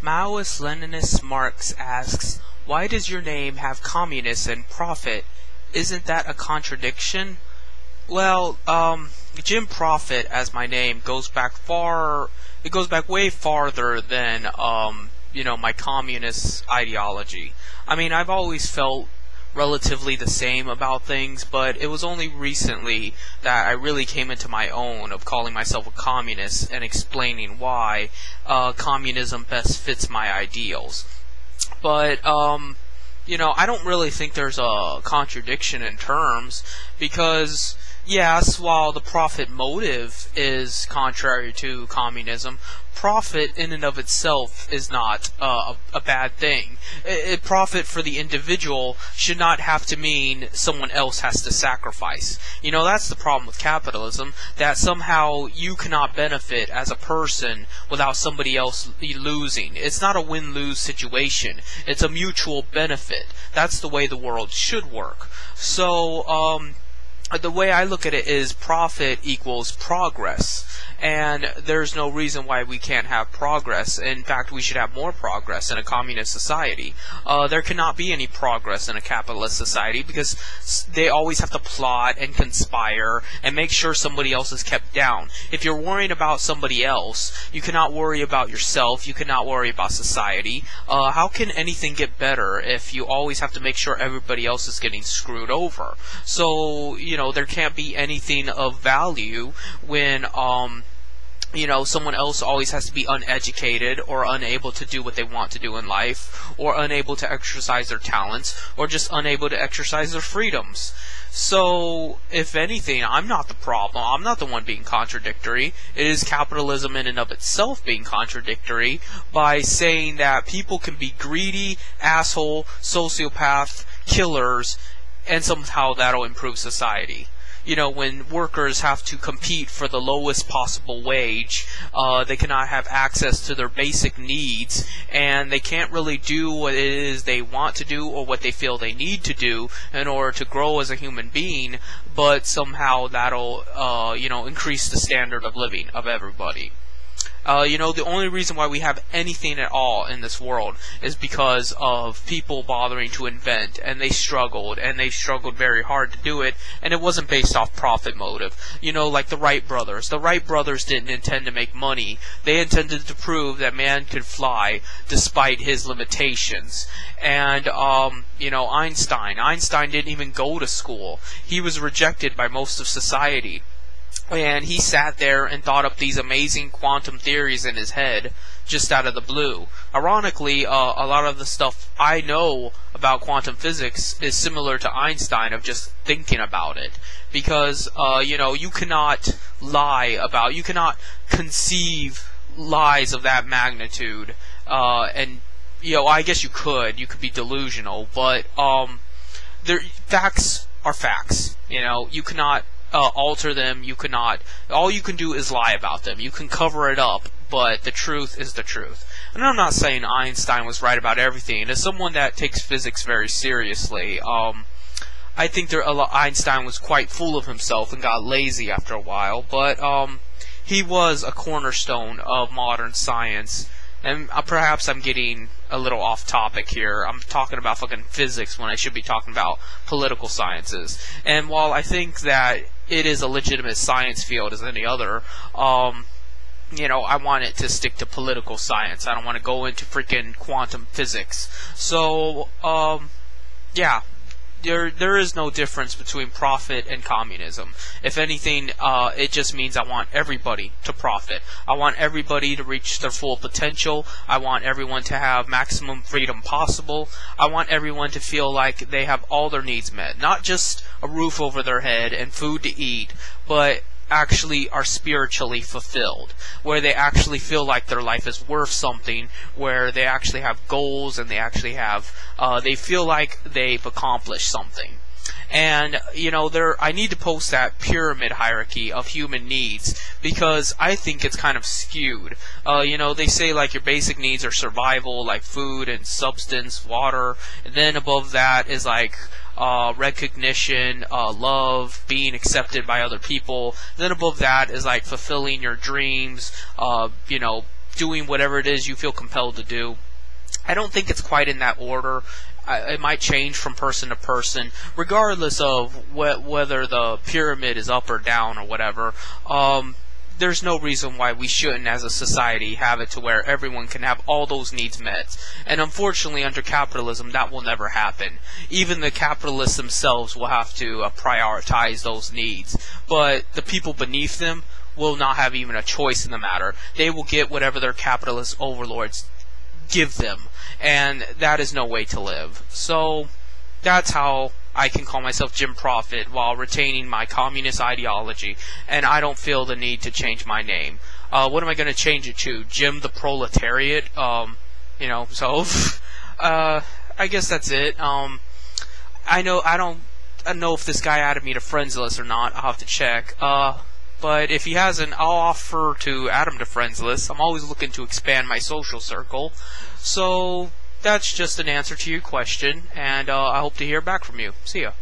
MaoistLeninistMarx asks, why does your name have communist and profit? Isn't that a contradiction? Well, Jim Profit as my name goes back way farther than, my communist ideology. I mean, I've always felt relatively the same about things, but it was only recently that I really came into my own of calling myself a communist and explaining why communism best fits my ideals. But, I don't really think there's a contradiction in terms, because yes, while the profit motive is contrary to communism, profit in and of itself is not a bad thing. Profit for the individual should not have to mean someone else has to sacrifice. That's the problem with capitalism, that somehow you cannot benefit as a person without somebody else losing. It's not a win-lose situation. It's a mutual benefit. That's the way the world should work. So, the way I look at it is profit equals progress, and there's no reason why we can't have progress. In fact, we should have more progress in a communist society. There cannot be any progress in a capitalist society because they always have to plot and conspire and make sure somebody else is kept down. If you're worrying about somebody else, you cannot worry about yourself, you cannot worry about society. How can anything get better if you always have to make sure everybody else is getting screwed over? So, there can't be anything of value when, someone else always has to be uneducated or unable to do what they want to do in life, or unable to exercise their talents, or just unable to exercise their freedoms. So, if anything, I'm not the problem. I'm not the one being contradictory. It is capitalism in and of itself being contradictory by saying that people can be greedy, asshole, sociopath, killers, and somehow that'll improve society. When workers have to compete for the lowest possible wage, they cannot have access to their basic needs, and they can't really do what it is they want to do or what they feel they need to do in order to grow as a human being, but somehow that'll, increase the standard of living of everybody. The only reason why we have anything at all in this world is because of people bothering to invent, and they struggled very hard to do it, and it wasn't based off profit motive. Like the Wright brothers. The Wright brothers didn't intend to make money. They intended to prove that man could fly despite his limitations. And, Einstein didn't even go to school. He was rejected by most of society. And he sat there and thought up these amazing quantum theories in his head just out of the blue. Ironically, a lot of the stuff I know about quantum physics is similar to Einstein of just thinking about it. Because, you cannot you cannot conceive lies of that magnitude. I guess you could be delusional, but, facts are facts. You cannot alter them. You cannot. All you can do is lie about them. You can cover it up, but the truth is the truth. And I'm not saying Einstein was right about everything. As someone that takes physics very seriously, I think Einstein was quite full of himself and got lazy after a while. But he was a cornerstone of modern science. And perhaps I'm getting a little off topic here. I'm talking about fucking physics when I should be talking about political sciences. And while I think that it is a legitimate science field as any other, I want it to stick to political science. I don't want to go into freaking quantum physics. So, yeah. There is no difference between profit and communism. If anything, it just means I want everybody to profit. I want everybody to reach their full potential. I want everyone to have maximum freedom possible. I want everyone to feel like they have all their needs met. Not just a roof over their head and food to eat, but actually are spiritually fulfilled, where they actually feel like their life is worth something, where they actually have goals and they actually have, they feel like they've accomplished something. And, I need to post that pyramid hierarchy of human needs, because I think it's kind of skewed. They say, like, your basic needs are survival, like food and substance, water, and then above that is, like, recognition, love, being accepted by other people. Then above that is like fulfilling your dreams, doing whatever it is you feel compelled to do. I don't think it's quite in that order. It might change from person to person, regardless of whether the pyramid is up or down or whatever. There's no reason why we shouldn't, as a society, have it to where everyone can have all those needs met. And unfortunately, under capitalism, that will never happen. Even the capitalists themselves will have to prioritize those needs. But the people beneath them will not have even a choice in the matter. They will get whatever their capitalist overlords give them. And that is no way to live. So, that's how I can call myself Jim Profit while retaining my communist ideology, and I don't feel the need to change my name. What am I going to change it to? Jim the Proletariat? So, I guess that's it. I don't know if this guy added me to friends list or not. I'll have to check. But if he hasn't, I'll offer to add him to friends list. I'm always looking to expand my social circle. So, that's just an answer to your question, and I hope to hear back from you. See ya.